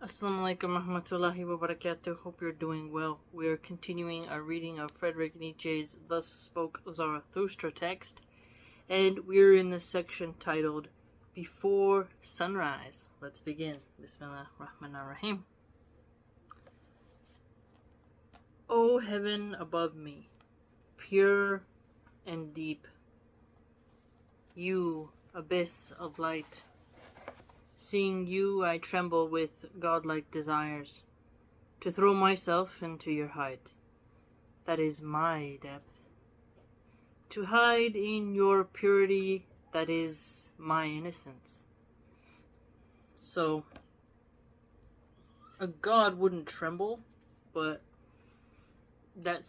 Assalamu alaikum warahmatullahi wabarakatuh. Hope you're doing well. We are continuing our reading of Friedrich Nietzsche's Thus Spoke Zarathustra text, and we're in the section titled Before Sunrise. Let's begin. Bismillah ar-Rahman ar-Rahim. O heaven above me, pure and deep, you, abyss of light, seeing you, I tremble with godlike desires, to throw myself into your height. That is my depth. To hide in your purity, that is my innocence. So, a god wouldn't tremble, but that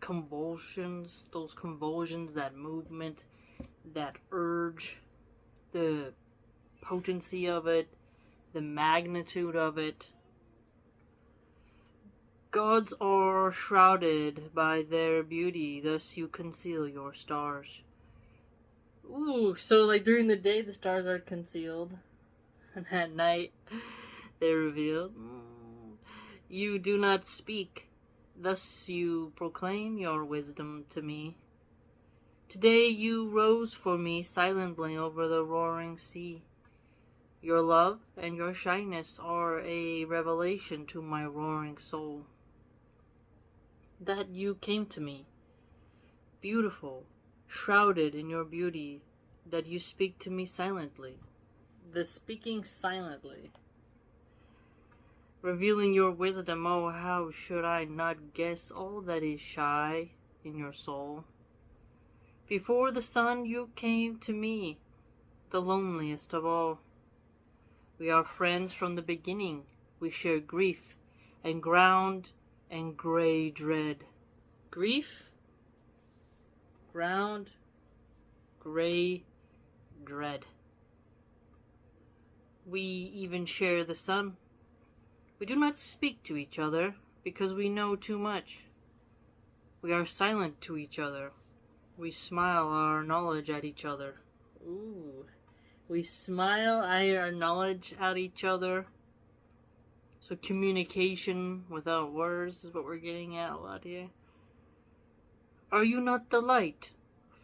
convulsions, those convulsions, that movement, that urge, the potency of it, the magnitude of it. Gods are shrouded by their beauty, thus you conceal your stars. Ooh, so like during the day the stars are concealed, and at night they're revealed. You do not speak, thus you proclaim your wisdom to me. Today you rose for me silently over the roaring sea. Your love and your shyness are a revelation to my roaring soul. That you came to me, beautiful, shrouded in your beauty, that you speak to me silently. The speaking silently. Revealing your wisdom, oh, how should I not guess all that is shy in your soul? Before the sun you came to me, the loneliest of all. We are friends from the beginning. We share grief and ground and gray dread. Grief, ground, gray dread. We even share the sun. We do not speak to each other because we know too much. We are silent to each other. We smile our knowledge at each other. Ooh. We smile our knowledge at each other. So communication without words is what we're getting at a lot here. Are you not the light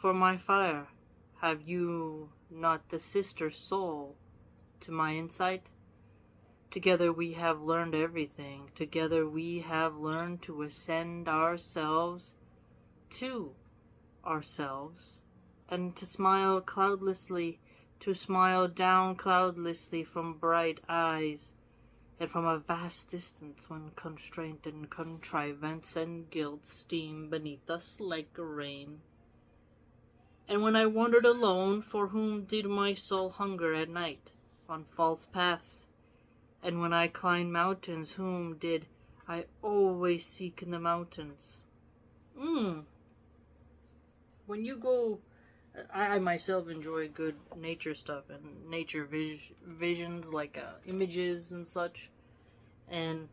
for my fire? Have you not the sister soul to my insight? Together we have learned everything. Together we have learned to ascend ourselves to ourselves, and to smile cloudlessly, to smile down cloudlessly from bright eyes, and from a vast distance when constraint and contrivance and guilt steam beneath us like rain. And when I wandered alone, for whom did my soul hunger at night, on false paths? And when I climbed mountains, whom did I always seek in the mountains? When you go, I myself enjoy good nature stuff and nature visions, like images and such. And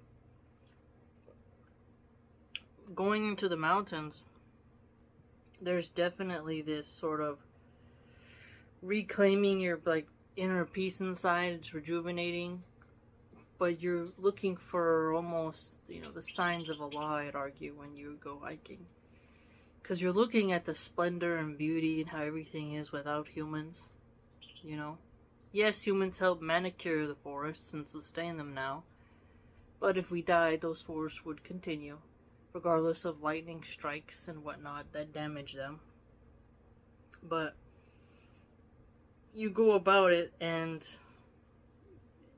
going into the mountains, there's definitely this sort of reclaiming your inner peace inside. It's rejuvenating, but you're looking for almost the signs of Allah, I'd argue, when you go hiking. Because you're looking at the splendor and beauty and how everything is without humans, Yes, humans help manicure the forests and sustain them now. But if we died, those forests would continue, regardless of lightning strikes and whatnot that damage them. But you go about it and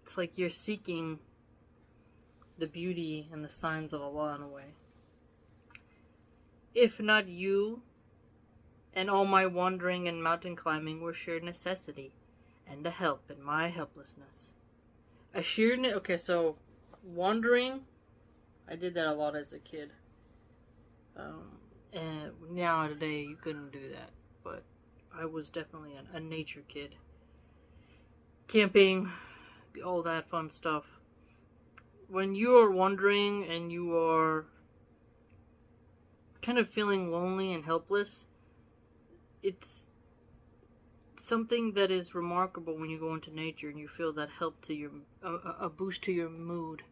it's like you're seeking the beauty and the signs of Allah in a way. If not you, and all my wandering and mountain climbing were sheer necessity, and a help in my helplessness. Okay, so wandering, I did that a lot as a kid. And now today you couldn't do that, but I was definitely a nature kid. Camping, all that fun stuff. When you are wandering and you are kind of feeling lonely and helpless, it's something that is remarkable when you go into nature and you feel that help to your a boost to your mood.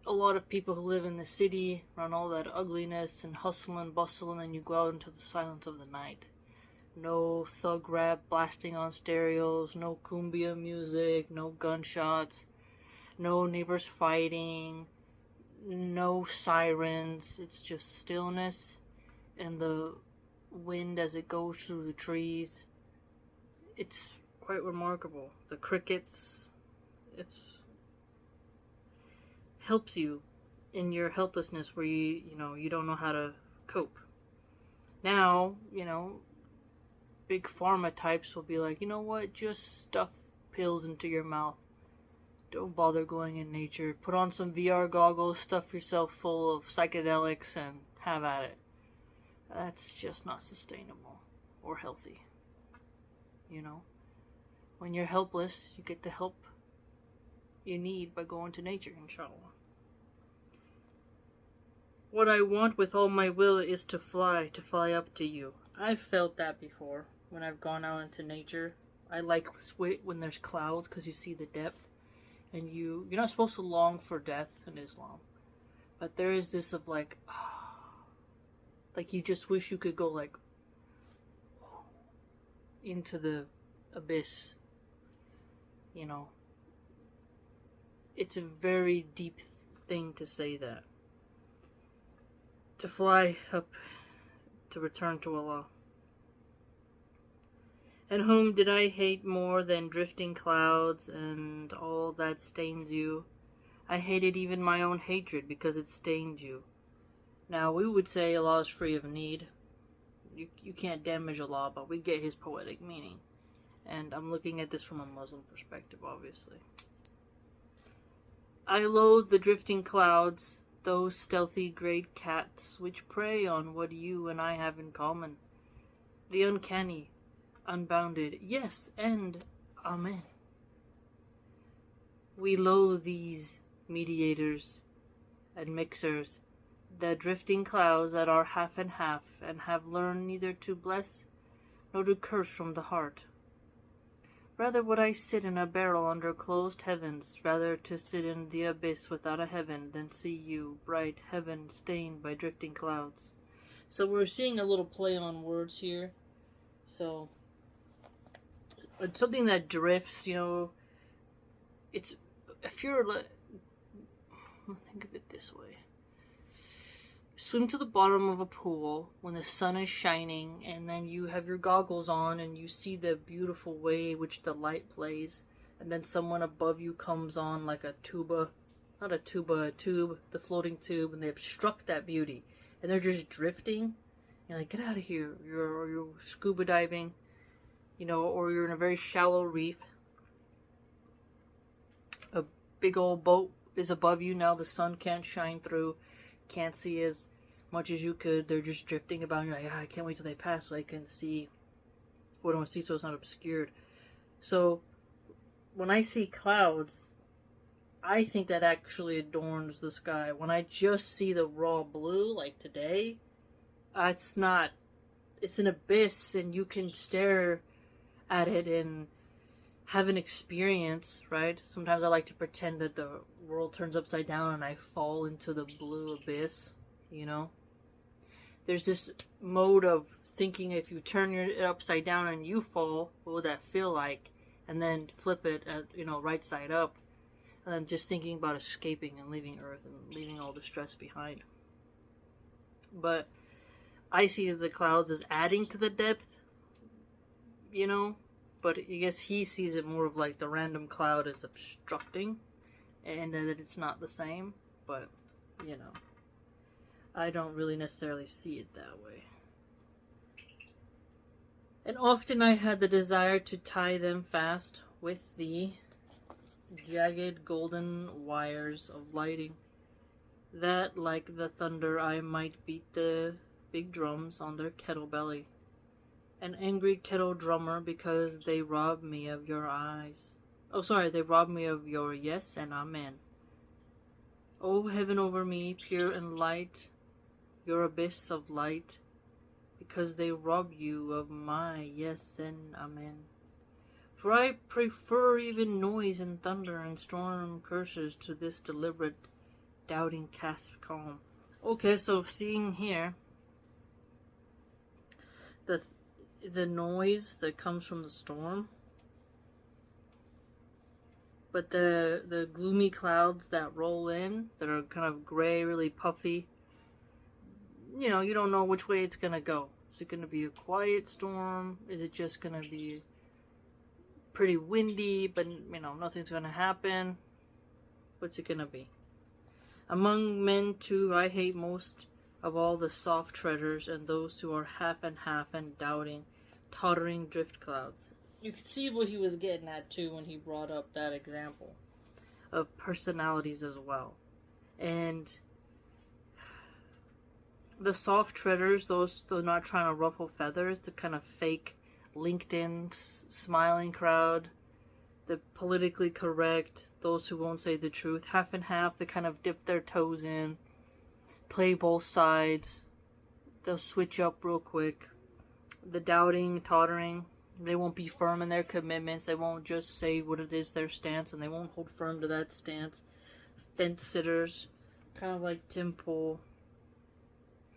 A lot of people who live in the city around all that ugliness and hustle and bustle, and then you go out into the silence of the night. No thug rap blasting on stereos, no cumbia music, no gunshots, no neighbors fighting, no sirens. It's just stillness and the wind as it goes through the trees. It's quite remarkable. The crickets, it's helps you in your helplessness where you don't know how to cope. Now, big pharma types will be like, you know what, just stuff pills into your mouth. Don't bother going in nature. Put on some VR goggles, stuff yourself full of psychedelics, and have at it. That's just not sustainable or healthy. When you're helpless, you get the help you need by going to nature, inshallah. What I want with all my will is to fly up to you. I've felt that before when I've gone out into nature. I like when there's clouds because you see the depth, and you're not supposed to long for death in Islam, but there is this of like you just wish you could go into the abyss. It's a very deep thing to say that. To fly up, to return to Allah. And whom did I hate more than drifting clouds and all that stains you? I hated even my own hatred because it stained you. Now, we would say Allah is free of need. You can't damage Allah, but we get his poetic meaning. And I'm looking at this from a Muslim perspective, obviously. I loathe the drifting clouds, those stealthy great cats which prey on what you and I have in common. The uncanny, unbounded, yes, and amen. We loathe these mediators and mixers, the drifting clouds that are half and half, and have learned neither to bless nor to curse from the heart. Rather would I sit in a barrel under closed heavens, rather to sit in the abyss without a heaven, than see you, bright heaven stained by drifting clouds. So we're seeing a little play on words here. So, it's something that drifts, it's, if you're, think of it this way. Swim to the bottom of a pool when the sun is shining, and then you have your goggles on and you see the beautiful way which the light plays, and then someone above you comes on like a tuba, not a tuba, a tube, the floating tube, and they obstruct that beauty, and they're just drifting. You're like, get out of here. You're scuba diving, or you're in a very shallow reef. A big old boat is above you now. The sun can't shine through. Can't see as much as you could. They're just drifting about. You're like, I can't wait till they pass so I can see what I want to see so it's not obscured. So when I see clouds, I think that actually adorns the sky. When I just see the raw blue, like today, it's not. It's an abyss, and you can stare at it and have an experience, right? Sometimes I like to pretend that the world turns upside down and I fall into the blue abyss, There's this mode of thinking, if you turn it upside down and you fall, what would that feel like? And then flip it at, right side up. And then just thinking about escaping and leaving Earth and leaving all the stress behind. But I see the clouds as adding to the depth, But I guess he sees it more of like the random cloud is obstructing, and that it's not the same. But, I don't really necessarily see it that way. And often I had the desire to tie them fast with the jagged golden wires of lighting, that like the thunder I might beat the big drums on their kettle belly. An angry kettle drummer, because they rob me of your eyes. They rob me of your yes and amen. O heaven over me, pure and light, your abyss of light, because they rob you of my yes and amen. For I prefer even noise and thunder and storm curses to this deliberate, doubting cast calm. Okay, so seeing here, the noise that comes from the storm, but the gloomy clouds that roll in, that are kind of gray, really puffy, you know, you don't know which way it's gonna go. Is it gonna be a quiet storm? Is it just gonna be pretty windy, but, you know, nothing's gonna happen? What's it gonna be? Among men, too, I hate most of all the soft treaders and those who are half and doubting, tottering drift clouds. You could see what he was getting at, too, when he brought up that example of personalities as well. And the soft treaders, those not trying to ruffle feathers, the kind of fake LinkedIn smiling crowd, the politically correct, those who won't say the truth, half and half, they kind of dip their toes in, play both sides, they'll switch up real quick. The doubting, tottering, they won't be firm in their commitments, they won't just say what it is their stance, and they won't hold firm to that stance. Fence sitters, kind of like Tim Pool.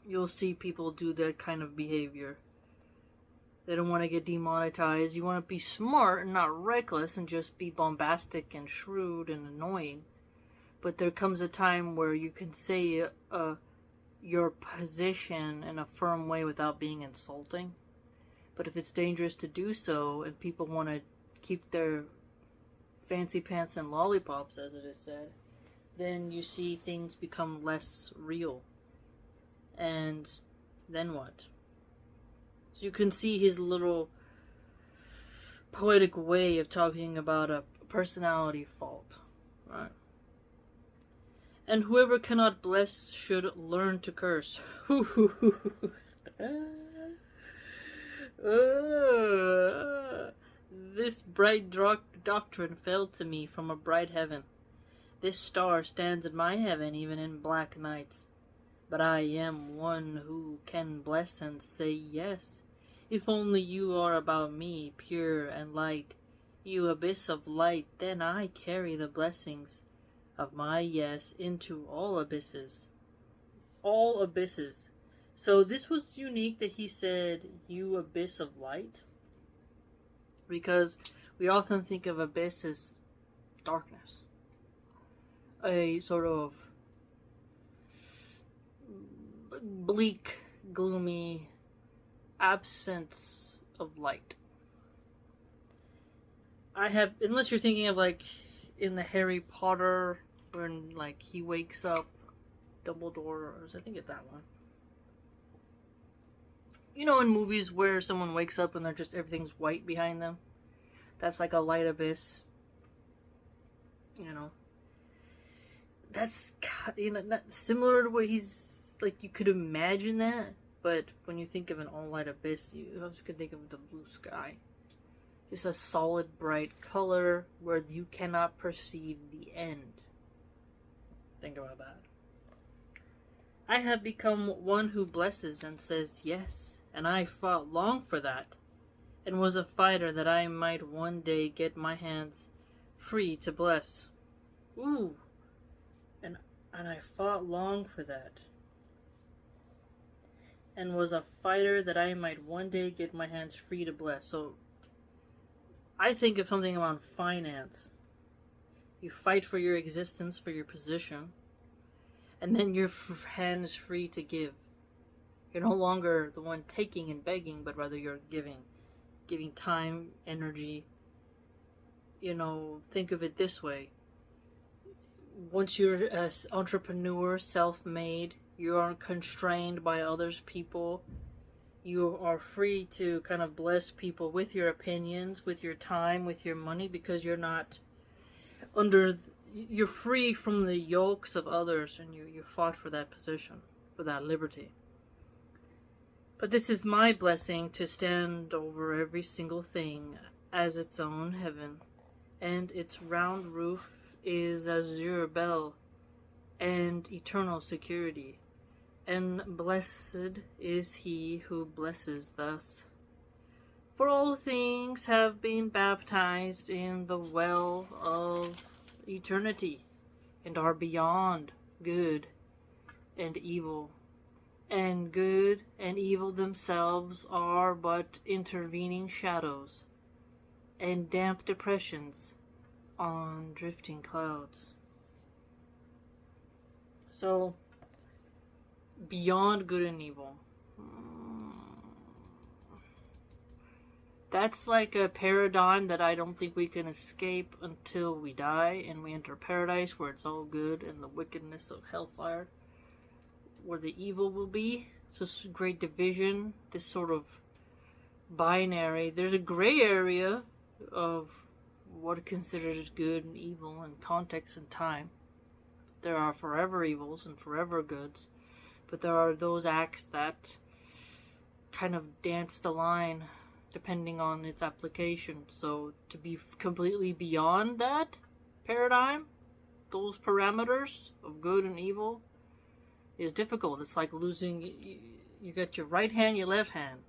You'll see people do that kind of behavior. They don't want to get demonetized. You want to be smart and not reckless and just be bombastic and shrewd and annoying. But there comes a time where you can say your position in a firm way without being insulting. But if it's dangerous to do so and people want to keep their fancy pants and lollipops, as it is said, then you see things become less real. And then what? So you can see his little poetic way of talking about a personality fault, right? And whoever cannot bless should learn to curse. This bright doctrine fell to me from a bright heaven. This star stands in my heaven even in black nights. But I am one who can bless and say yes. If only you are about me, pure and light, you abyss of light, then I carry the blessings of my yes into all abysses. All abysses. So this was unique that he said, you abyss of light. Because we often think of abyss as darkness. A sort of bleak, gloomy absence of light. Unless you're thinking of like in the Harry Potter, when like he wakes up, Dumbledore, or I think it's that one. You know, in movies where someone wakes up and they're just everything's white behind them, that's like a light abyss. You know, that's, you know, not similar to what he's like. You could imagine that. But when you think of an all-light abyss, you also can think of the blue sky. Just a solid, bright color where you cannot perceive the end. Think about that. I have become one who blesses and says yes, and I fought long for that, and was a fighter that I might one day get my hands free to bless. Ooh! And I fought long for that. And was a fighter that I might one day get my hands free to bless. So, I think of something around finance. You fight for your existence, for your position, and then your hands free to give. You're no longer the one taking and begging, but rather you're giving. Giving time, energy. You know, think of it this way. Once you're an entrepreneur, self-made, you aren't constrained by others people. You are free to kind of bless people with your opinions, with your time, with your money, because you're not you're free from the yokes of others, and you fought for that position, for that liberty. But this is my blessing, to stand over every single thing as its own heaven, and its round roof is azure bell and eternal security. and blessed is he who blesses thus. For all things have been baptized in the well of eternity, and are beyond good and evil. And good and evil themselves are but intervening shadows, and damp depressions on drifting clouds. So, beyond good and evil. That's like a paradigm that I don't think we can escape until we die and we enter paradise, where it's all good and the wickedness of hellfire, where the evil will be. So this great division, this sort of binary. There's a gray area of what is considered as good and evil in context and time. There are forever evils and forever goods, but there are those acts that kind of dance the line depending on its application. So to be completely beyond that paradigm, those parameters of good and evil, is difficult. It's like losing, you got your right hand, your left hand.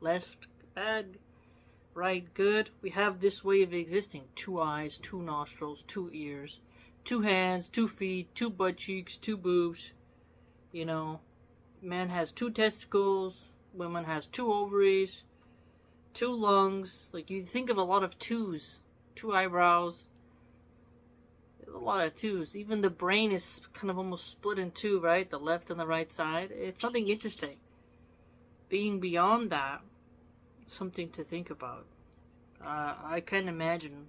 Left, bad, right, good. We have this way of existing. 2 eyes, 2 nostrils, 2 ears, 2 hands, 2 feet, 2 butt cheeks, 2 boobs. You know, man has 2 testicles, woman has 2 ovaries, 2 lungs. Like, you think of a lot of 2s, 2 eyebrows. There's a lot of 2s. Even the brain is kind of almost split in 2, right? The left and the right side. It's something interesting. Being beyond that, something to think about. I can imagine.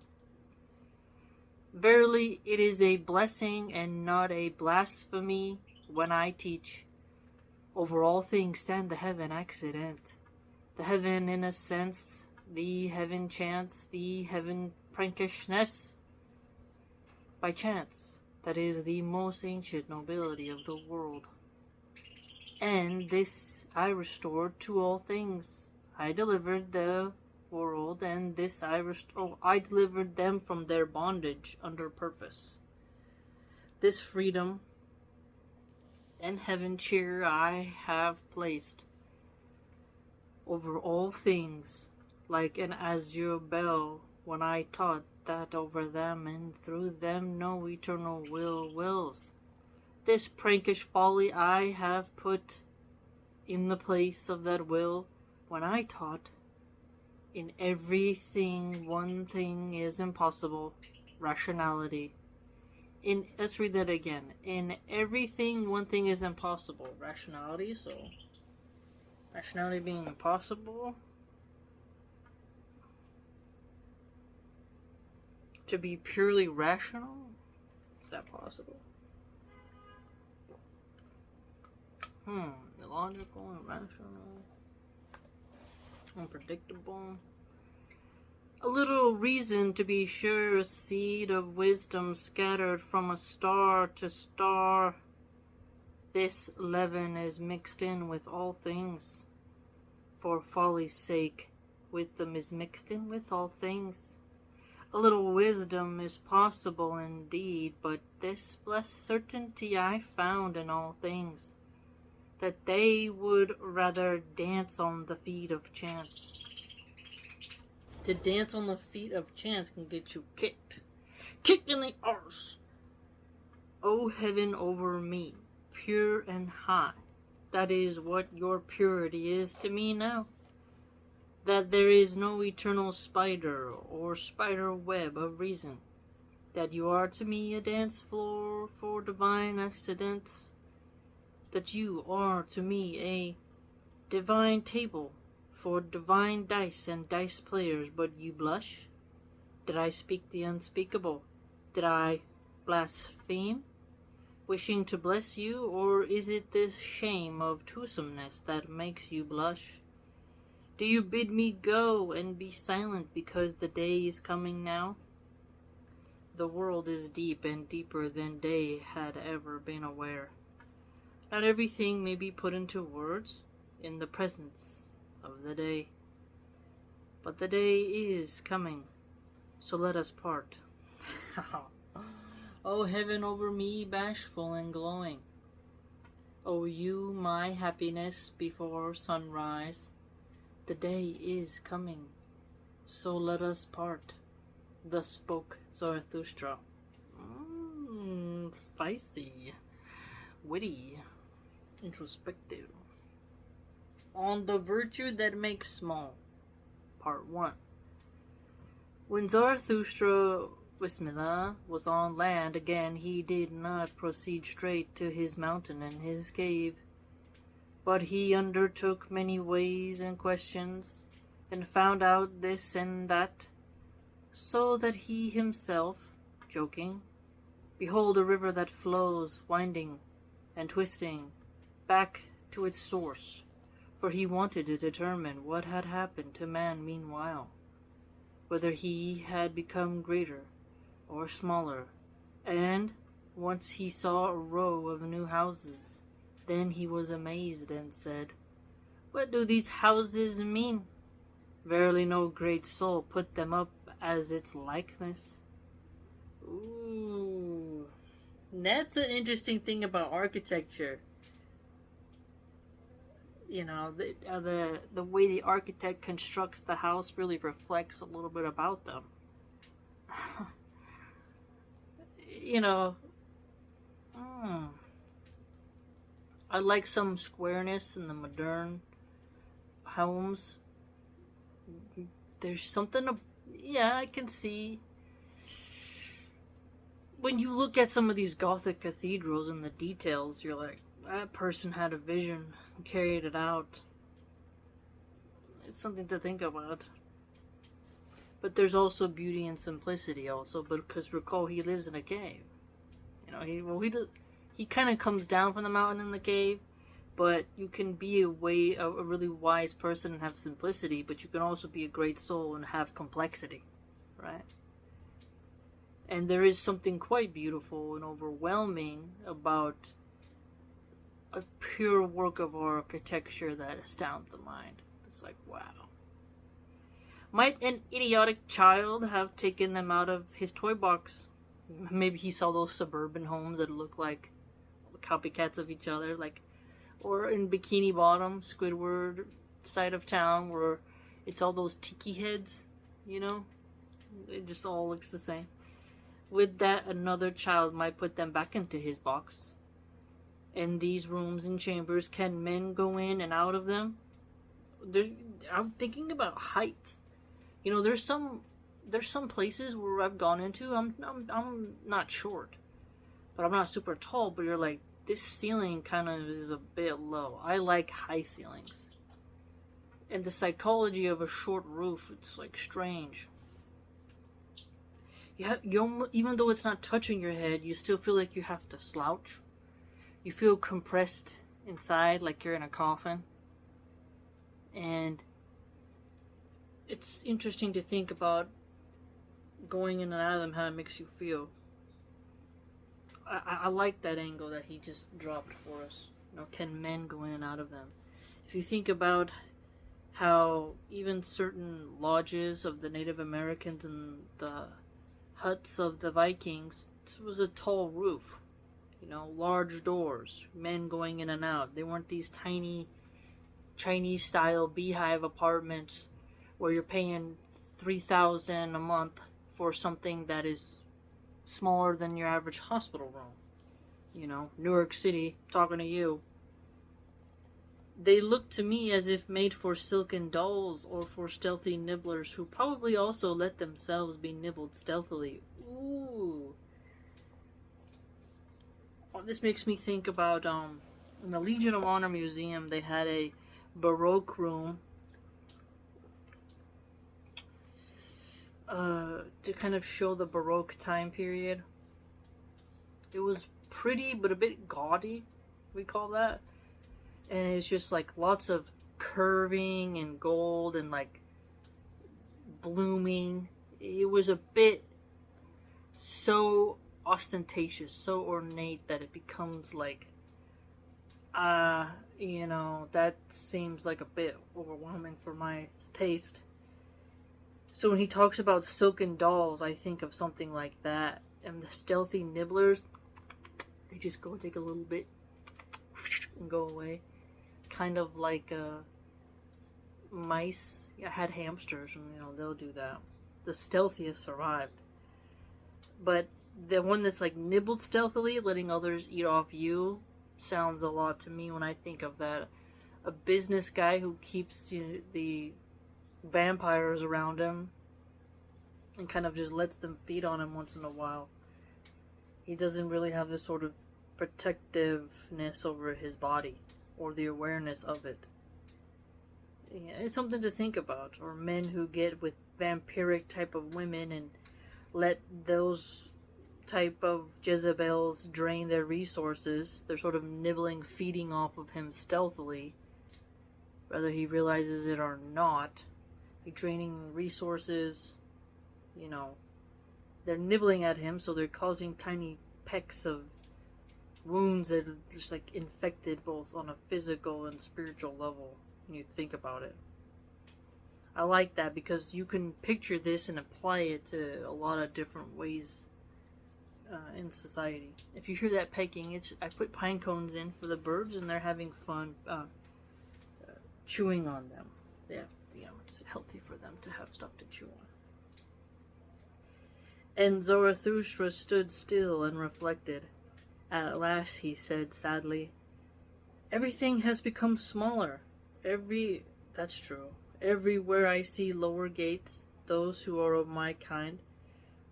Verily, it is a blessing and not a blasphemy when I teach. Over all things stand the heaven accident. The heaven in a sense, the heaven chance, the heaven prankishness. By chance, that is the most ancient nobility of the world. And this I restored to all things. I delivered the world, and this I delivered them from their bondage under purpose. This freedom and heaven cheer I have placed over all things, like an azure bell, when I taught that over them and through them no eternal will wills. This prankish folly I have put in the place of that will, when I taught, in everything one thing is impossible, rationality. Let's read that again. In everything one thing is impossible, rationality. So, rationality being impossible. To be purely rational? Is that possible? Illogical, irrational, unpredictable. A little reason, to be sure, a seed of wisdom scattered from a star to star. This leaven is mixed in with all things. For folly's sake, wisdom is mixed in with all things. A little wisdom is possible indeed, but this blessed certainty I found in all things, that they would rather dance on the feet of chance. To dance on the feet of chance can get you kicked. Kicked in the arse. O heaven over me, pure and high. That is what your purity is to me now. That there is no eternal spider or spider web of reason. That you are to me a dance floor for divine accidents. That you are to me a divine table for divine dice and dice players. But you blush? Did I speak the unspeakable? Did I blaspheme, wishing to bless you? Or is it this shame of twosomeness that makes you blush? Do you bid me go and be silent because the day is coming now? The world is deep and deeper than day had ever been aware. Not everything may be put into words in the presence of the day. But the day is coming, so let us part. O heaven over me, bashful and glowing. O you, my happiness before sunrise, the day is coming, so let us part. Thus spoke Zarathustra. Spicy, witty, introspective. On the virtue that makes small. Part 1. When Zarathustra with Milahan was on land again, he did not proceed straight to his mountain and his cave, but he undertook many ways and questions, and found out this and that, so that he himself, joking, behold a river that flows, winding and twisting, back to its source, for he wanted to determine what had happened to man meanwhile, whether he had become greater or smaller, and once he saw a row of new houses. Then he was amazed and said, "What do these houses mean? Verily no great soul put them up as its likeness." Ooh, that's an interesting thing about architecture. You know, the way the architect constructs the house really reflects a little bit about them. You know, I like some squareness in the modern homes. There's something, yeah, I can see. When you look at some of these Gothic cathedrals and the details, you're like, that person had a vision and carried it out. It's something to think about. But there's also beauty and simplicity also, because recall he lives in a cave. You know, he kind of comes down from the mountain in the cave, but you can be a really wise person and have simplicity, but you can also be a great soul and have complexity, right? And there is something quite beautiful and overwhelming about a pure work of architecture that astounds the mind. It's like, wow. Might an idiotic child have taken them out of his toy box? Maybe he saw those suburban homes that look like copycats of each other, like, or in Bikini Bottom, Squidward side of town, where it's all those tiki heads, you know? It just all looks the same. With that, another child might put them back into his box. In these rooms and chambers, can men go in and out of them? I'm thinking about height. You know, there's some places where I've gone into. I'm not short, but I'm not super tall. But you're like, this ceiling kind of is a bit low. I like high ceilings. And the psychology of a short roof, it's like strange. Even though it's not touching your head, you still feel like you have to slouch. You feel compressed inside, like you're in a coffin. And it's interesting to think about going in and out of them, how it makes you feel. I like that angle that he just dropped for us. You know, can men go in and out of them? If you think about how even certain lodges of the Native Americans and the huts of the Vikings, it was a tall roof. You know, large doors, men going in and out. They weren't these tiny Chinese-style beehive apartments where you're paying $3,000 a month for something that is smaller than your average hospital room. You know, Newark City, talking to you. They look to me as if made for silken dolls or for stealthy nibblers who probably also let themselves be nibbled stealthily. Ooh. This makes me think about, in the Legion of Honor Museum, they had a Baroque room to kind of show the Baroque time period. It was pretty, but a bit gaudy, we call that. And it's just like lots of curving and gold and like blooming. It was a bit so ostentatious, so ornate that it becomes like, you know, that seems like a bit overwhelming for my taste. So when he talks about silken dolls, I think of something like that. And the stealthy nibblers, they just go take a little bit. and go away. Kind of like mice. I had hamsters, and they'll do that. The stealthiest survived. But the one that's like nibbled stealthily, letting others eat off you, sounds a lot to me when I think of that. A business guy who keeps the vampires around him and kind of just lets them feed on him once in a while. He doesn't really have this sort of protectiveness over his body or the awareness of it. Yeah, it's something to think about. Or men who get with vampiric type of women and let those type of Jezebels drain their resources. They're sort of nibbling, feeding off of him stealthily, whether he realizes it or not. They're draining resources, they're nibbling at him, so they're causing tiny pecks of wounds that are just like infected both on a physical and spiritual level when you think about it. I like that because you can picture this and apply it to a lot of different ways in society. If you hear that pecking, I put pine cones in for the birds, and they're having fun chewing on them. It's healthy for them to have stuff to chew on. And Zarathustra stood still and reflected. At last he said sadly, "Everything has become smaller. That's true. Everywhere I see lower gates, those who are of my kind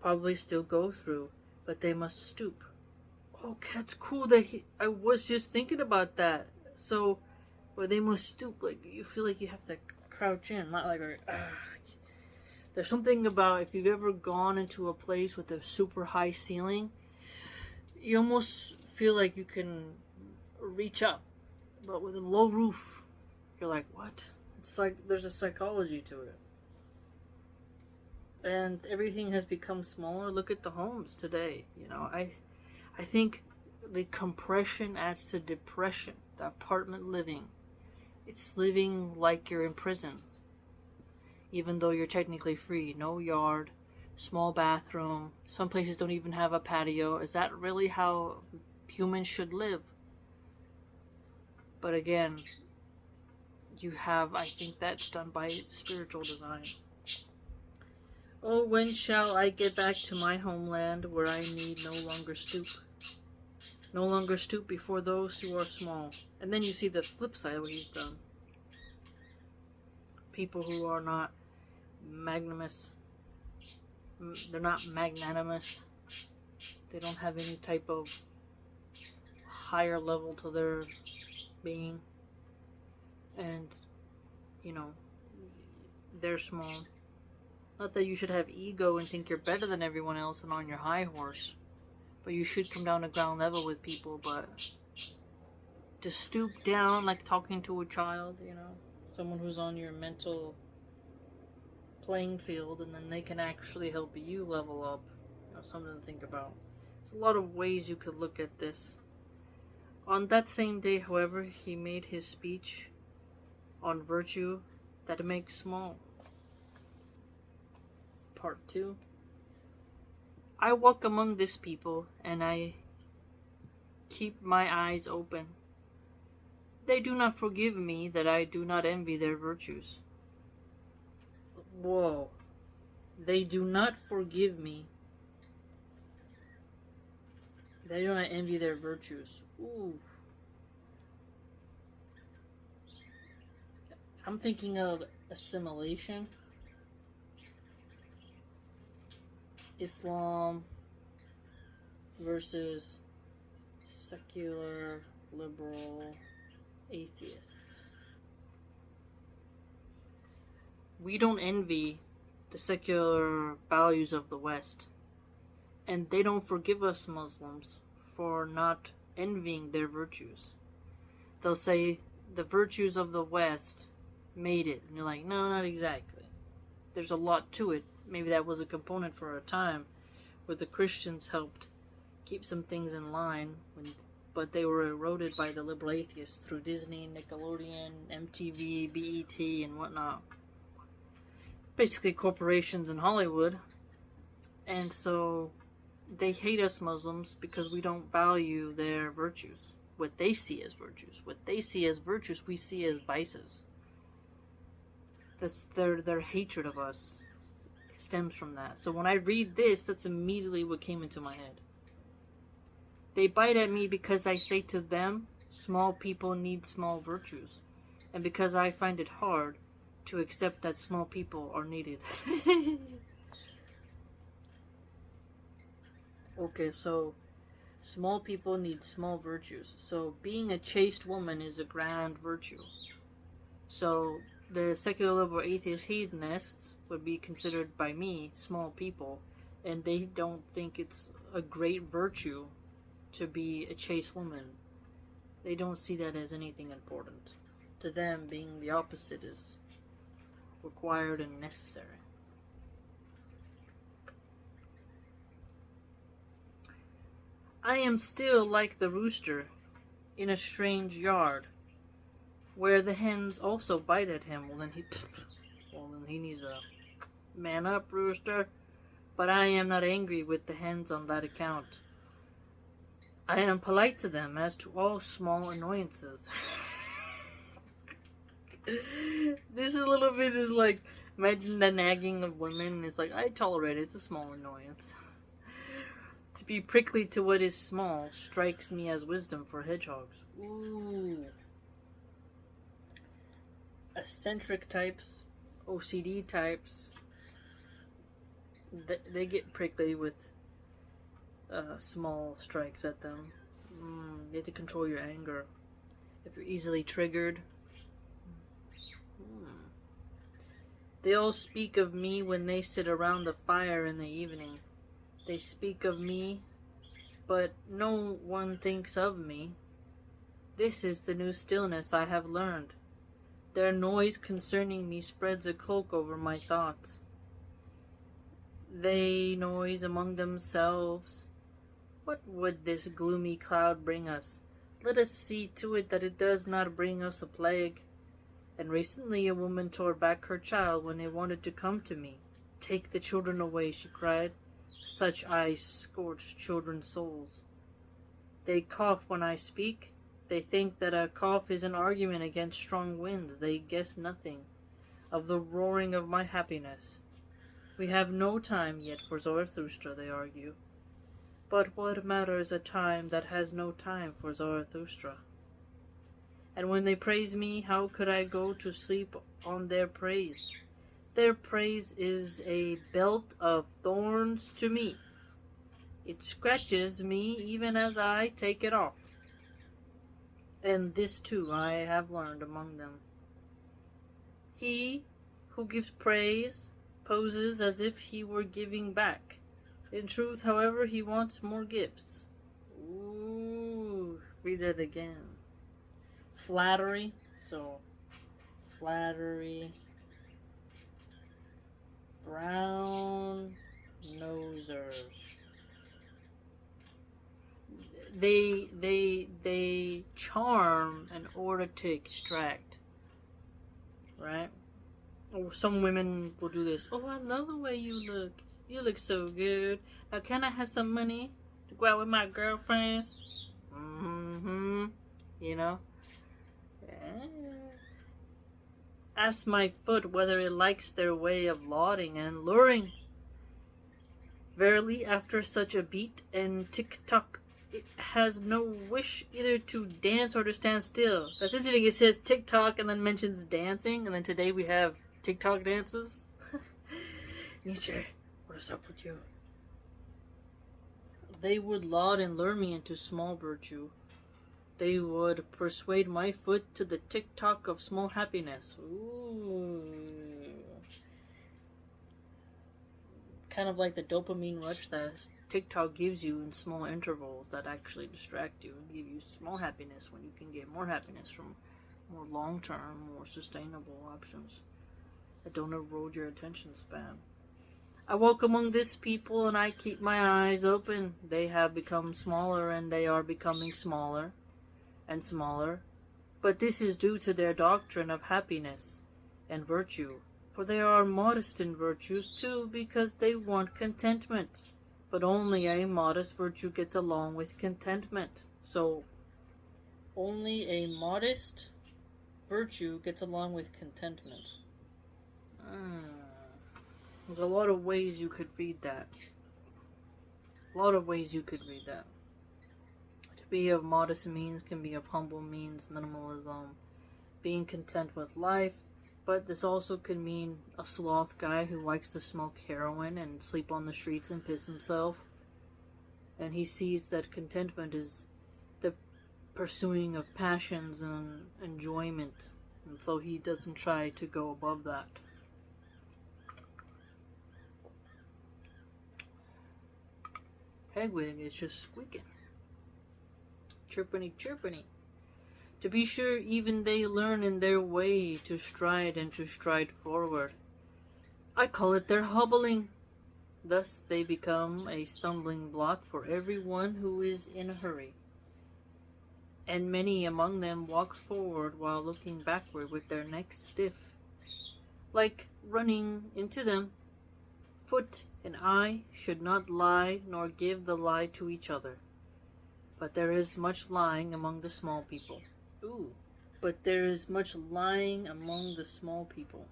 probably still go through, but they must stoop." Oh, that's cool I was just thinking about that. So, where they must stoop, like, you feel like you have to crouch in, not like, there's something about if you've ever gone into a place with a super high ceiling, you almost feel like you can reach up, but with a low roof, you're like, what? It's like there's a psychology to it. And everything has become smaller. Look at the homes today. I think the compression adds to depression. The apartment living. It's living like you're in prison. Even though you're technically free. No yard, small bathroom. Some places don't even have a patio. Is that really how humans should live? But again, I think that's done by spiritual design. Oh, when shall I get back to my homeland where I need no longer stoop? No longer stoop before those who are small. And then you see the flip side of what he's done. People who are not magnanimous. They're not magnanimous. They don't have any type of higher level to their being. And, they're small. Not that you should have ego and think you're better than everyone else and on your high horse. But you should come down to ground level with people. But to stoop down like talking to a child, someone who's on your mental playing field, and then they can actually help you level up. Something to think about. There's a lot of ways you could look at this. On that same day, however, he made his speech on virtue that makes small. Part 2. I walk among this people, and I keep my eyes open. They do not forgive me that I do not envy their virtues. Whoa. They do not forgive me. They do not envy their virtues. Ooh. I'm thinking of assimilation. Islam versus secular, liberal, atheists. We don't envy the secular values of the West. And they don't forgive us Muslims for not envying their virtues. They'll say the virtues of the West made it. And you're like, no, not exactly. There's a lot to it. Maybe that was a component for a time where the Christians helped keep some things in line, but they were eroded by the liberal atheists through Disney, Nickelodeon, MTV, BET, and whatnot. Basically corporations in Hollywood. And so they hate us Muslims because we don't value their virtues. what they see as virtues. What they see as virtues, we see as vices. That's their hatred of us stems from that. So when I read this, that's immediately what came into my head. They bite at me because I say to them, small people need small virtues. And because I find it hard to accept that small people are needed. Okay, so small people need small virtues. So being a chaste woman is a grand virtue. So the secular liberal atheist hedonists would be considered by me small people, and they don't think it's a great virtue to be a chaste woman. They don't see that as anything important. To them, being the opposite is required and necessary. I am still like the rooster in a strange yard, where the hens also bite at him. Well, then he needs a man up, rooster. But I am not angry with the hens on that account. I am polite to them as to all small annoyances. This a little bit is like, imagine the nagging of women. It's like, I tolerate it. It's a small annoyance. To be prickly to what is small strikes me as wisdom for hedgehogs. Ooh. Eccentric types, OCD types, they get prickly with small strikes at them. You have to control your anger. If you're easily triggered. They all speak of me when they sit around the fire in the evening. They speak of me, but no one thinks of me. This is the new stillness I have learned. Their noise concerning me spreads a cloak over my thoughts. They noise among themselves. What would this gloomy cloud bring us? Let us see to it that it does not bring us a plague. And recently a woman tore back her child when it wanted to come to me. Take the children away, she cried. Such eyes scorch children's souls. They cough when I speak. They think that a cough is an argument against strong winds. They guess nothing of the roaring of my happiness. We have no time yet for Zarathustra, they argue. But what matters a time that has no time for Zarathustra? And when they praise me, how could I go to sleep on their praise? Their praise is a belt of thorns to me. It scratches me even as I take it off. And this too I have learned among them. He who gives praise poses as if he were giving back. In truth, however, he wants more gifts. Ooh, read that again. Flattery. So, flattery. Brown nosers. They charm in order to extract. Right? Or some women will do this. Oh, I love the way you look. You look so good. Now, can I have some money to go out with my girlfriends? You know? Yeah. Ask my foot whether it likes their way of lauding and luring. Verily, after such a beat and tick-tock, it has no wish either to dance or to stand still. That's interesting. It says tick-tock and then mentions dancing, and then today we have TikTok dances. Nietzsche, what is up with you? They would laud and lure me into small virtue. They would persuade my foot to the tick-tock of small happiness. Ooh. Kind of like the dopamine rush that TikTok gives you in small intervals that actually distract you and give you small happiness when you can get more happiness from more long-term, more sustainable options that don't erode your attention span. I walk among this people and I keep my eyes open. They have become smaller and they are becoming smaller and smaller, but this is due to their doctrine of happiness and virtue, for they are modest in virtues too, because they want contentment, but only a modest virtue gets along with contentment. So Only a modest virtue gets along with contentment. There's a lot of ways you could read that. To be of modest means can be of humble means, minimalism, being content with life, but this also could mean a sloth guy who likes to smoke heroin and sleep on the streets and piss himself. And he sees that contentment is the pursuing of passions and enjoyment, and so he doesn't try to go above that. Hegwig is just squeaking. Chirpiny, chirpiny. To be sure, even they learn in their way to stride and to stride forward. I call it their hobbling. Thus they become a stumbling block for every one who is in a hurry. And many among them walk forward while looking backward with their necks stiff, like running into them. Foot and eye should not lie nor give the lie to each other. But there is much lying among the small people. But there is much lying among the small people.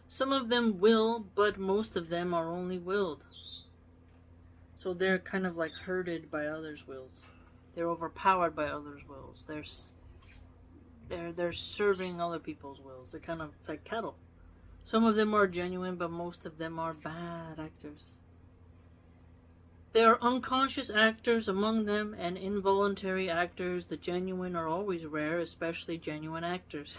Some of them will, but most of them are only willed. So they're kind of like herded by others' wills. They're overpowered by others' wills. They're serving other people's wills. They're kind of like cattle. Some of them are genuine, but most of them are bad actors. There are unconscious actors among them and involuntary actors. The genuine are always rare, especially genuine actors.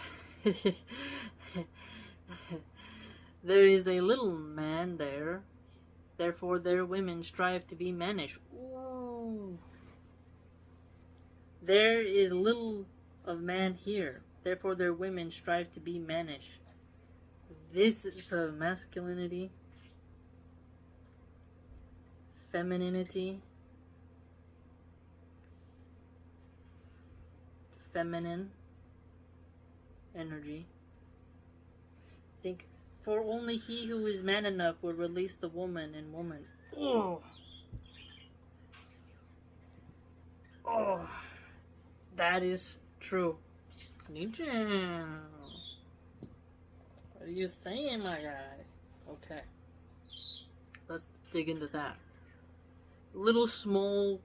There is a little man there, therefore their women strive to be mannish. Ooh. There is little of man here, therefore their women strive to be mannish. This is a masculinity, femininity, feminine energy. Think, for only he who is man enough will release the woman in woman. Oh, that is true. Nietzsche. What are you saying, my guy? Okay, let's dig into that. Little small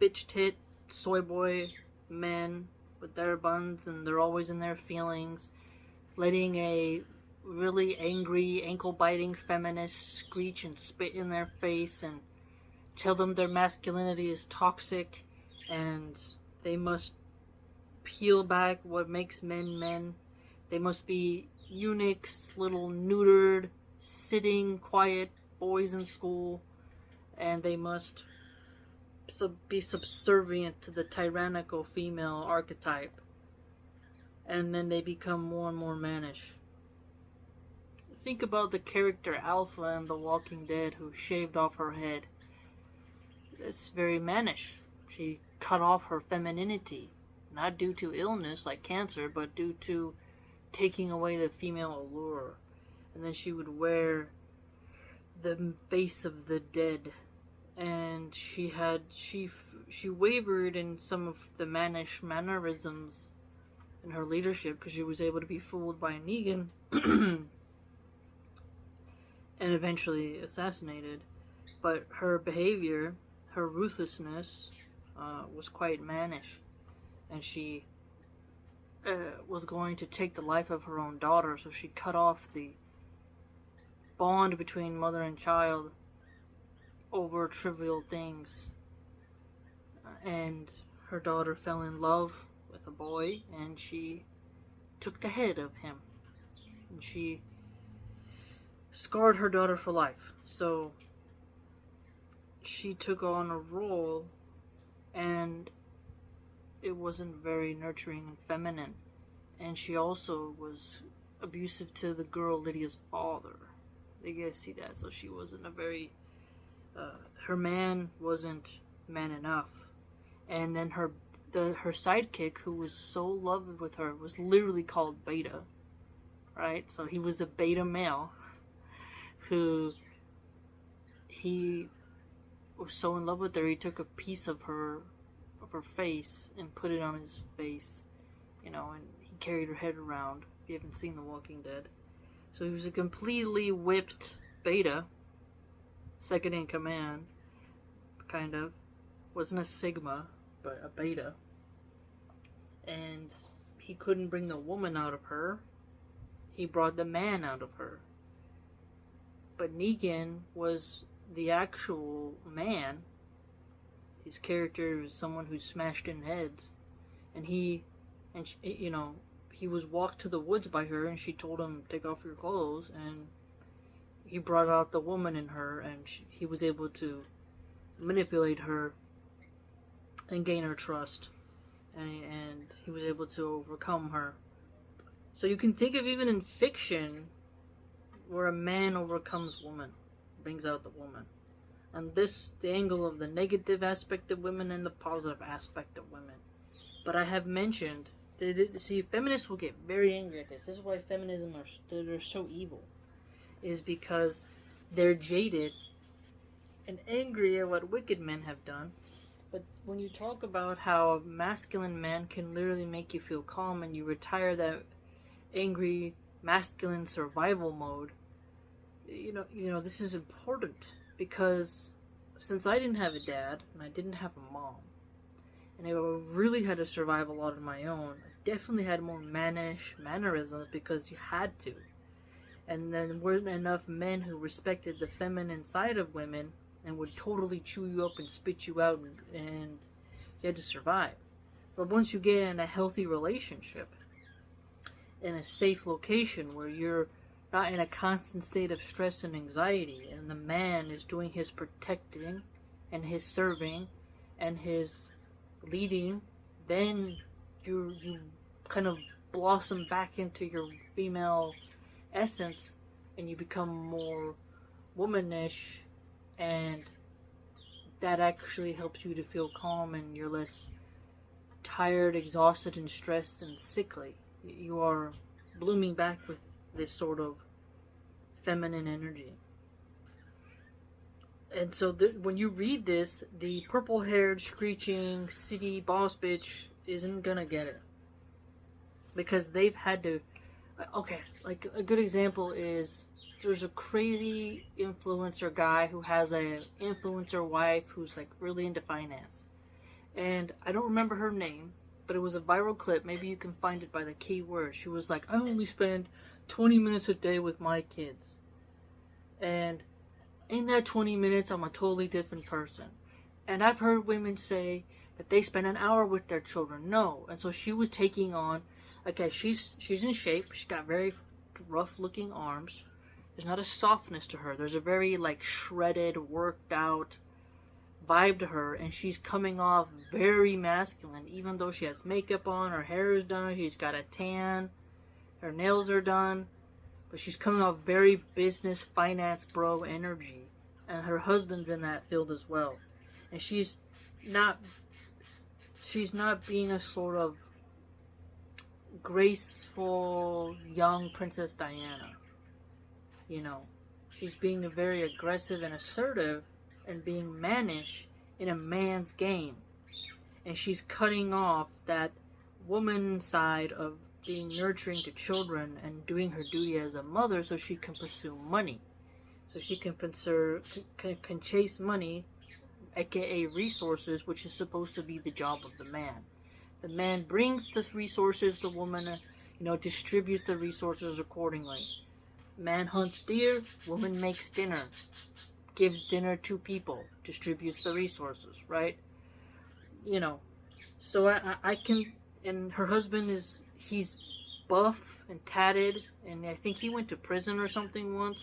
bitch tit soy boy men with their buns, and they're always in their feelings, letting a really angry, ankle-biting feminist screech and spit in their face and tell them their masculinity is toxic and they must peel back what makes men men. They must be eunuchs, little neutered, sitting, quiet boys in school, and they must be subservient to the tyrannical female archetype. And then they become more and more mannish. Think about the character Alpha in The Walking Dead who shaved off her head. It's very mannish. She cut off her femininity, not due to illness like cancer, but due to taking away the female allure. And then she would wear the face of the dead. And she wavered in some of the mannish mannerisms in her leadership because she was able to be fooled by Negan and eventually assassinated. But her behavior, her ruthlessness, was quite mannish, and she was going to take the life of her own daughter, so she cut off the bond between mother and child over trivial things. And her daughter fell in love with a boy, and she took the head of him, and she scarred her daughter for life. So she took on a role, and it wasn't very nurturing and feminine. And she also was abusive to the girl Lydia's father. You guys see that? So she wasn't a very her man wasn't man enough. And then her sidekick, who was so loved with her, was literally called Beta, right? So he was a beta male who he was so in love with her, he took a piece of her her face and put it on his face, and he carried her head around. If you haven't seen The Walking Dead. So he was a completely whipped beta, second in command, kind of. Wasn't a sigma, but a beta. And he couldn't bring the woman out of her. He brought the man out of her. But Negan was the actual man. His character was someone who smashed in heads. And he was walked to the woods by her, and she told him, take off your clothes, and he brought out the woman in her, and he was able to manipulate her and gain her trust, and he was able to overcome her. So you can think of even in fiction where a man overcomes woman, brings out the woman. And this, the angle of the negative aspect of women and the positive aspect of women. But I have mentioned, see, feminists will get very angry at this. This is why feminism they're so evil. Is because they're jaded and angry at what wicked men have done. But when you talk about how a masculine man can literally make you feel calm and you retire that angry masculine survival mode, this is important. Because since I didn't have a dad and I didn't have a mom, and I really had to survive a lot on my own, I definitely had more mannish mannerisms because you had to. And then weren't enough men who respected the feminine side of women and would totally chew you up and spit you out, and you had to survive. But once you get in a healthy relationship, in a safe location where you're not in a constant state of stress and anxiety, and the man is doing his protecting and his serving and his leading, then you kind of blossom back into your female essence and you become more womanish, and that actually helps you to feel calm and you're less tired, exhausted, and stressed and sickly. You are blooming back with this sort of feminine energy. And so when you read this, the purple-haired, screeching city boss bitch isn't gonna get it. Because they've had to... Okay, like a good example is there's a crazy influencer guy who has a influencer wife who's like really into finance. And I don't remember her name, but it was a viral clip. Maybe you can find it by the keyword. She was like, I only spend 20 minutes a day with my kids. And in that 20 minutes, I'm a totally different person. And I've heard women say that they spend an hour with their children. No. And so she was taking on, okay, she's in shape. She's got very rough looking arms. There's not a softness to her. There's a very like shredded, worked out vibe to her, and she's coming off very masculine, even though she has makeup on, her hair is done, she's got a tan, her nails are done, but she's coming off very business, finance, bro energy, and her husband's in that field as well, and she's not being a sort of graceful young Princess Diana, she's being very aggressive and assertive and being mannish in a man's game. And she's cutting off that woman side of being nurturing to children and doing her duty as a mother so she can pursue money. So she can chase money, aka resources, which is supposed to be the job of the man. The man brings the resources, the woman, distributes the resources accordingly. Man hunts deer, woman makes dinner. Gives dinner to people, distributes the resources, right? So I can, and her husband he's buff and tatted, and I think he went to prison or something once.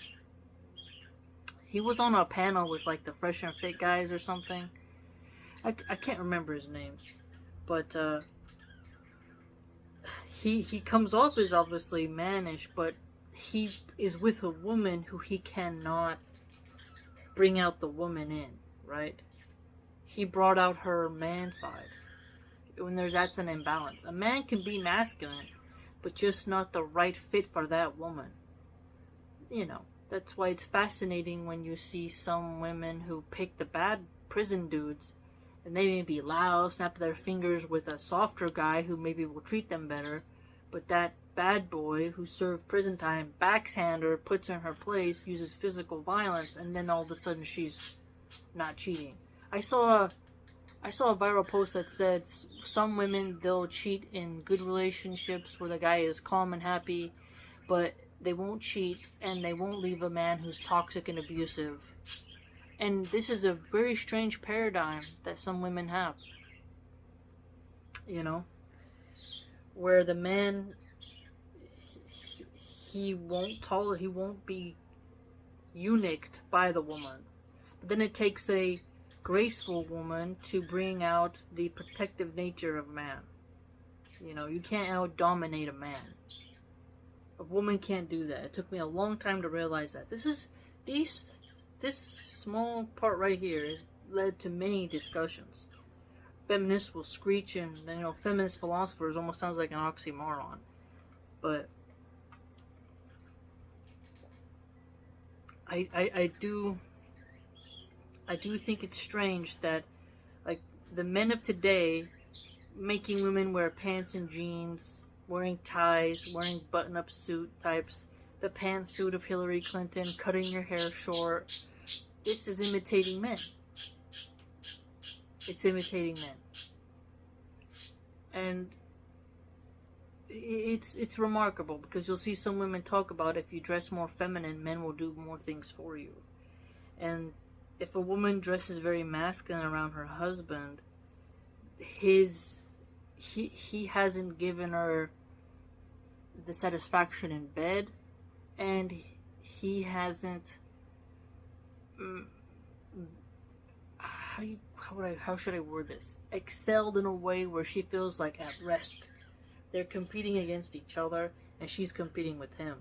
He was on a panel with like the Fresh and Fit guys or something. I can't remember his name, but he comes off as obviously mannish, but he is with a woman who he cannot bring out the woman in, right? He brought out her man side. That's an imbalance. A man can be masculine, but just not the right fit for that woman. That's why it's fascinating when you see some women who pick the bad prison dudes And they may be loud, snap their fingers with a softer guy who maybe will treat them better. But that bad boy who served prison time backhand her, puts her in her place, uses physical violence, and then all of a sudden she's not cheating. I saw a viral post that said some women, they'll cheat in good relationships where the guy is calm and happy, but they won't cheat and they won't leave a man who's toxic and abusive. And this is a very strange paradigm that some women have. You know, where the man, he won't be eunuched by the woman. But then it takes a graceful woman to bring out the protective nature of man. You know, you can't out-dominate a man. A woman can't do that. It took me a long time to realize that. This small part right here has led to many discussions. Feminists will screech, and feminist philosophers almost sounds like an oxymoron. But I do think it's strange that, like, the men of today making women wear pants and jeans, wearing ties, wearing button-up suit types, the pantsuit of Hillary Clinton, cutting your hair short. This is imitating men. It's imitating men. And it's remarkable, because you'll see some women talk about if you dress more feminine, men will do more things for you. And if a woman dresses very masculine around her husband, he hasn't given her the satisfaction in bed, and he hasn't how should I word this? Excelled in a way where she feels like at rest. They're competing against each other, and she's competing with him.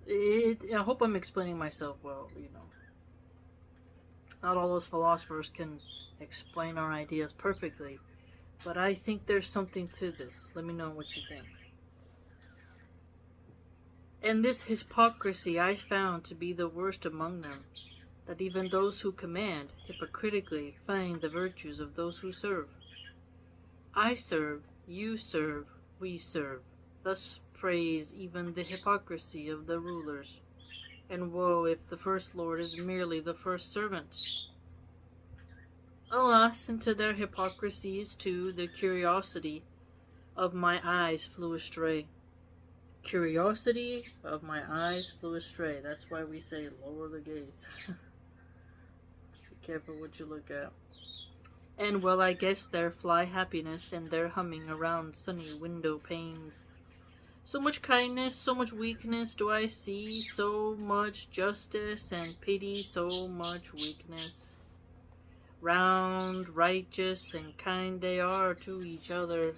I hope I'm explaining myself well, Not all those philosophers can explain our ideas perfectly, but I think there's something to this. Let me know what you think. And this hypocrisy I found to be the worst among them, that even those who command hypocritically find the virtues of those who serve. I serve, you serve, we serve. Thus praise even the hypocrisy of the rulers. And woe if the first lord is merely the first servant. Alas, into their hypocrisies too the curiosity of my eyes flew astray. Curiosity of my eyes flew astray. That's why we say lower the gaze. Be careful what you look at. And well, I guess there fly happiness and their humming around sunny window panes. So much kindness, so much weakness do I see, so much justice and pity, so much weakness. Round, righteous, and kind they are to each other.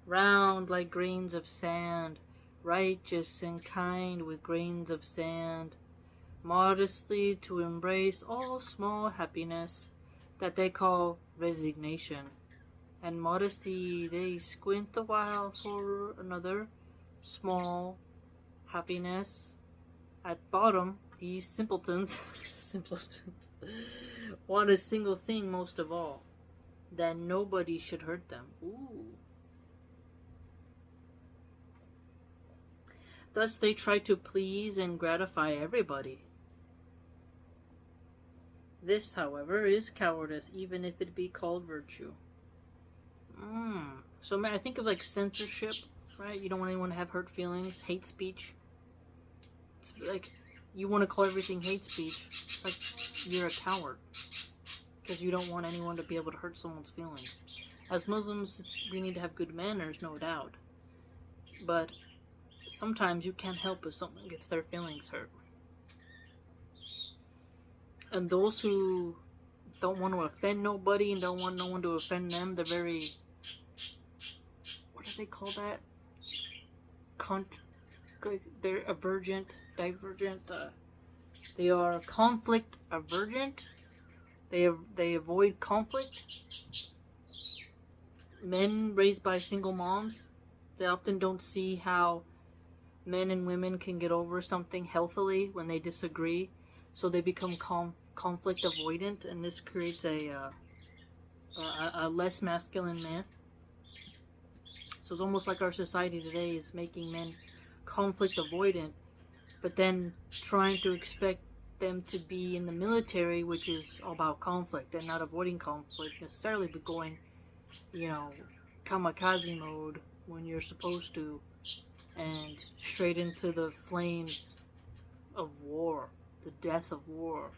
Round like grains of sand, righteous and kind with grains of sand. Modestly to embrace all small happiness that they call resignation. And modesty they squint the while for another small happiness. At bottom, these simpletons want a single thing most of all, that nobody should hurt them. Ooh. Thus they try to please and gratify everybody. This, however, is cowardice, even if it be called virtue. So I think of like censorship, right? You don't want anyone to have hurt feelings, hate speech. It's like you want to call everything hate speech. It's like you're a coward because you don't want anyone to be able to hurt someone's feelings. As Muslims, we need to have good manners, no doubt. But sometimes you can't help if someone gets their feelings hurt. And those who don't want to offend nobody and don't want no one to offend them, they're very, what do they call that? They're divergent. They are conflict avergent. They avoid conflict. Men raised by single moms, they often don't see how men and women can get over something healthily when they disagree. So they become conflict avoidant, and this creates a a less masculine man. So it's almost like our society today is making men conflict avoidant, but then trying to expect them to be in the military, which is all about conflict and not avoiding conflict necessarily, but going, kamikaze mode when you're supposed to, and straight into the flames of war, the death of war.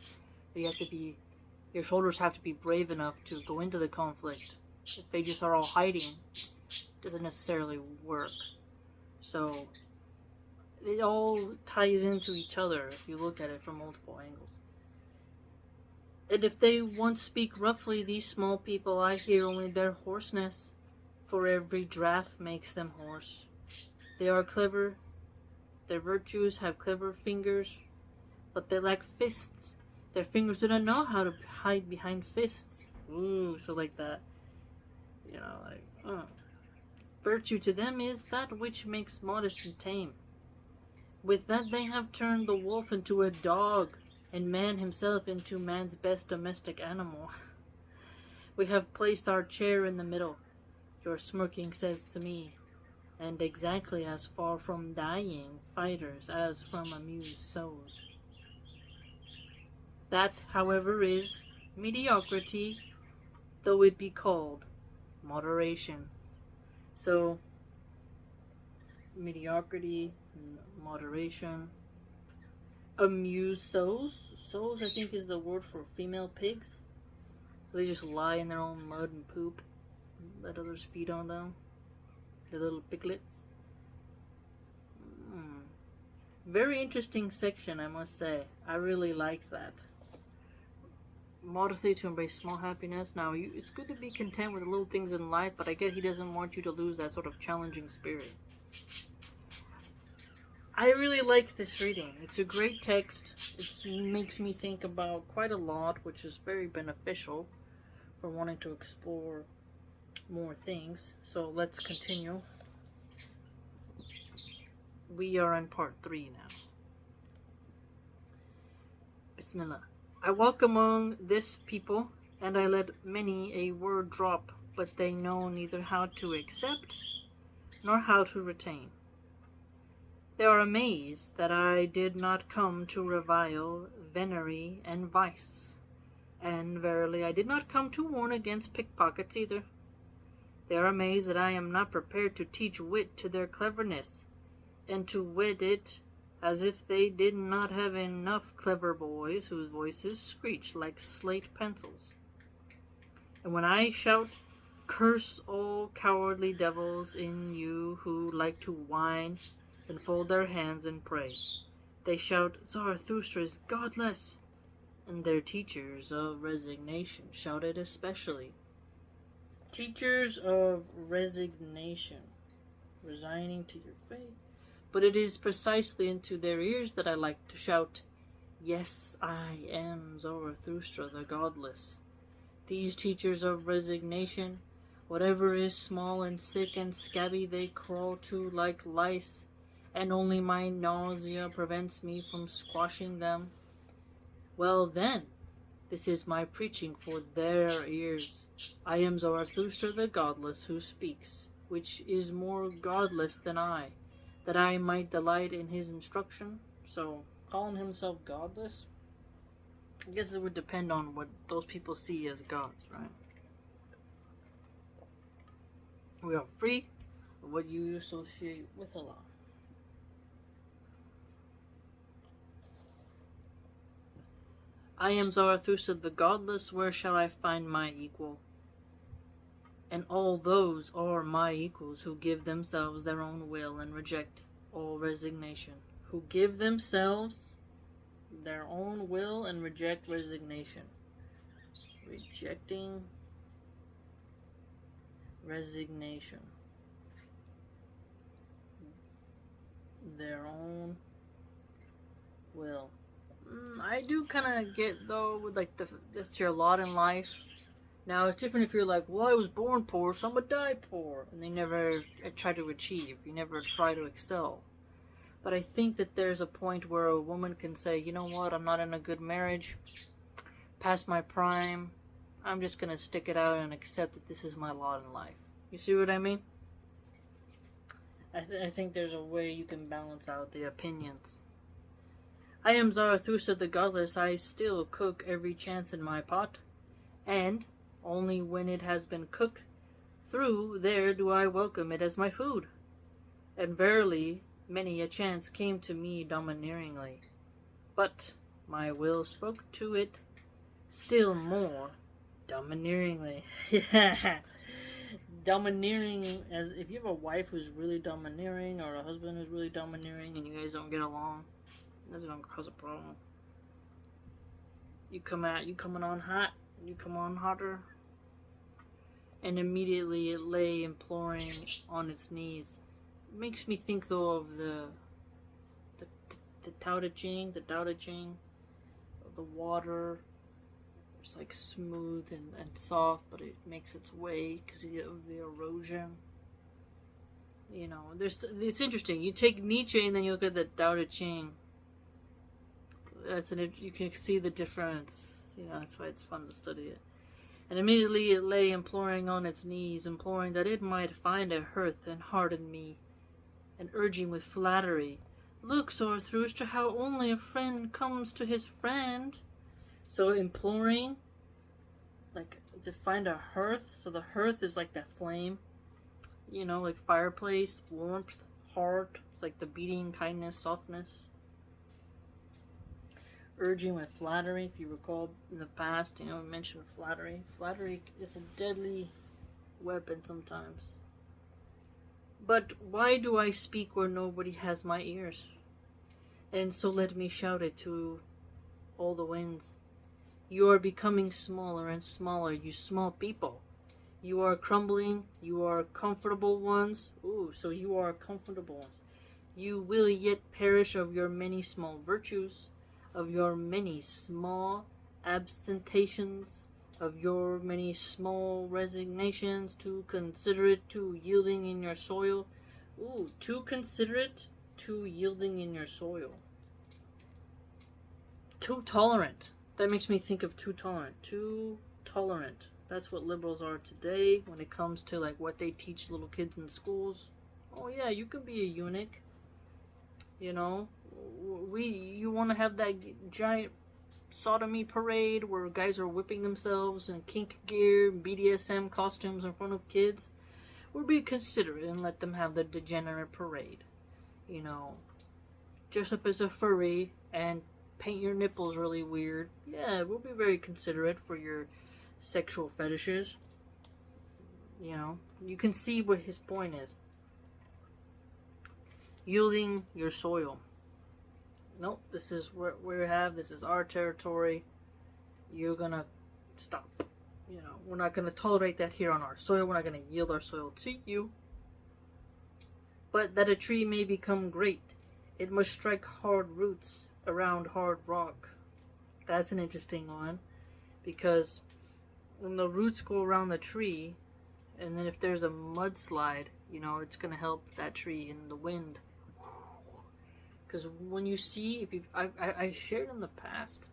Your shoulders have to be brave enough to go into the conflict. If they just are all hiding, it doesn't necessarily work. So it all ties into each other if you look at it from multiple angles. And if they once speak roughly, these small people, I hear only their hoarseness, for every draught makes them hoarse. They are clever, their virtues have clever fingers, but they lack fists. Their fingers do not know how to hide behind fists. Ooh, so like that. Virtue to them is that which makes modest and tame. With that they have turned the wolf into a dog, and man himself into man's best domestic animal. We have placed our chair in the middle, your smirking says to me, and exactly as far from dying fighters as from amused souls. That, however, is mediocrity, though it be called moderation. So, mediocrity, moderation, amused souls. Souls, I think, is the word for female pigs. So they just lie in their own mud and poop, let others feed on them. The little piglets. Very interesting section, I must say. I really like that. Modesty to embrace small happiness. Now, it's good to be content with the little things in life, but I get he doesn't want you to lose that sort of challenging spirit. I really like this reading. It's a great text. It makes me think about quite a lot, which is very beneficial for wanting to explore more things. So let's continue. We are in part 3 now. Bismillah. I walk among this people, and I let many a word drop, but they know neither how to accept nor how to retain. They are amazed that I did not come to revile venery and vice, and verily I did not come to warn against pickpockets either. They are amazed that I am not prepared to teach wit to their cleverness, and to wit it as if they did not have enough clever boys whose voices screech like slate pencils. And when I shout, curse all cowardly devils in you who like to whine and fold their hands and pray, they shout, Zarathustra is godless, and their teachers of resignation shout it especially. Teachers of resignation, resigning to your fate. But it is precisely into their ears that I like to shout, yes, I am Zarathustra the godless. These teachers of resignation, whatever is small and sick and scabby they crawl to like lice, and only my nausea prevents me from squashing them. Well then, this is my preaching for their ears. I am Zarathustra the godless who speaks, which is more godless than I, that I might delight in his instruction. So, calling himself godless? I guess it would depend on what those people see as gods, right? We are free of what you associate with Allah. I am Zarathustra the godless, where shall I find my equal? And all those are my equals who give themselves their own will and reject all resignation. Who give themselves their own will and reject resignation. Rejecting resignation. Their own will. I do kind of get, though, with like that's your lot in life. Now, it's different if you're like, well, I was born poor, so I'm gonna die poor. And they never try to achieve. You never try to excel. But I think that there's a point where a woman can say, you know what, I'm not in a good marriage, past my prime, I'm just gonna stick it out and accept that this is my lot in life. You see what I mean? I think there's a way you can balance out the opinions. I am Zarathustra the godless. I still cook every chance in my pot, and only when it has been cooked through there do I welcome it as my food. And verily, many a chance came to me domineeringly, but my will spoke to it still more domineeringly. Yeah. Domineering, as if you have a wife who's really domineering or a husband who's really domineering and you guys don't get along, that's gonna cause a problem. You coming on hot, you come on hotter, and immediately it lay imploring on its knees. It makes me think though of the Tao Te Ching, of the water. It's like smooth and soft, but it makes its way because of the erosion. You know, it's interesting. You take Nietzsche and then you look at the Tao Te Ching. You can see the difference. You know, that's why it's fun to study it. And immediately it lay imploring on its knees, imploring that it might find a hearth and harden me, and urging with flattery, "Look, Zarathustra, how only a friend comes to his friend." So imploring, like, to find a hearth. So the hearth is like that flame, you know, like fireplace, warmth, heart. It's like the beating, kindness, softness. Urging with flattery. If you recall in the past, you know, I mentioned flattery. Flattery is a deadly weapon sometimes. But why do I speak where nobody has my ears? And so let me shout it to all the winds. You are becoming smaller and smaller, you small people. You are crumbling, you are comfortable ones. Ooh, so you are comfortable ones. You will yet perish of your many small virtues, of your many small absentations, of your many small resignations, too considerate, too yielding in your soil. Ooh, too considerate, too yielding in your soil. Too tolerant. That makes me think of too tolerant. Too tolerant. That's what liberals are today when it comes to like what they teach little kids in schools. Oh yeah, you can be a eunuch. You know, you want to have that giant sodomy parade where guys are whipping themselves in kink gear, BDSM costumes in front of kids. We'll be considerate and let them have the degenerate parade. You know, dress up as a furry and paint your nipples really weird. Yeah, we'll be very considerate for your sexual fetishes. You know, you can see what his point is. Yielding your soil. Nope, this is what we have. This is our territory. You're gonna stop. You know, we're not gonna tolerate that here on our soil. We're not gonna yield our soil to you. But that a tree may become great, it must strike hard roots around hard rock. That's an interesting one, because when the roots go around the tree, and then if there's a mudslide, you know, it's gonna help that tree in the wind. Because when you see, I shared in the past,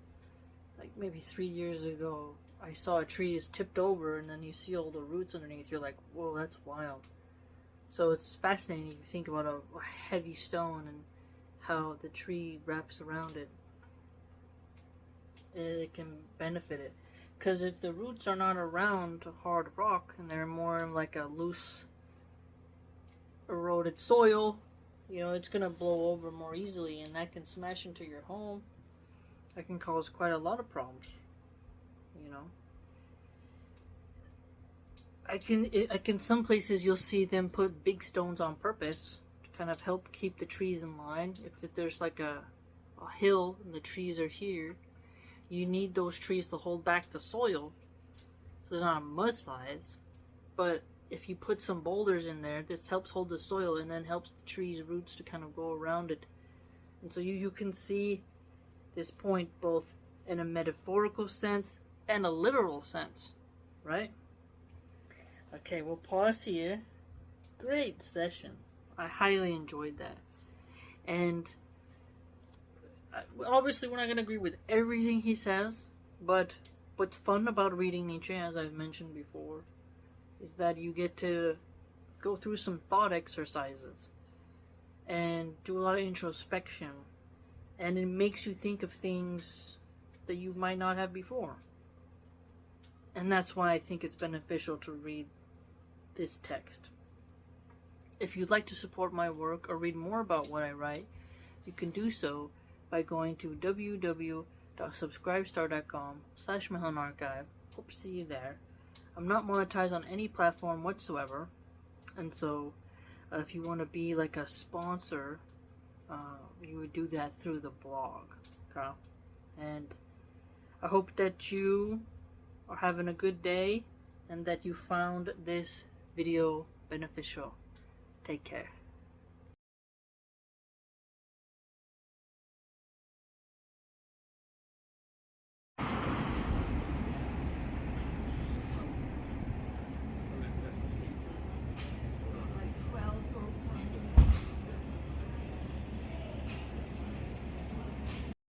like maybe 3 years ago, I saw a tree is tipped over, and then you see all the roots underneath. You're like, whoa, that's wild. So it's fascinating if you think about a heavy stone and how the tree wraps around it. It can benefit it. Because if the roots are not around hard rock and they're more like a loose, eroded soil, you know, it's going to blow over more easily, and that can smash into your home. That can cause quite a lot of problems, you know. I can some places you'll see them put big stones on purpose to kind of help keep the trees in line. If there's like a hill and the trees are here, you need those trees to hold back the soil so there's not mudslides. But if you put some boulders in there, this helps hold the soil and then helps the tree's roots to kind of go around it. And so you can see this point both in a metaphorical sense and a literal sense, right? Okay, we'll pause here. Great session. I highly enjoyed that. And obviously we're not going to agree with everything he says, but what's fun about reading Nietzsche, as I've mentioned before, is that you get to go through some thought exercises and do a lot of introspection, and it makes you think of things that you might not have before. And that's why I think it's beneficial to read this text. If you'd like to support my work or read more about what I write, you can do so by going to www.subscribestar.com/MilahanArchive. Hope to see you there. I'm not monetized on any platform whatsoever, and so if you want to be like a sponsor, you would do that through the blog. Okay? And I hope that you are having a good day and that you found this video beneficial. Take care.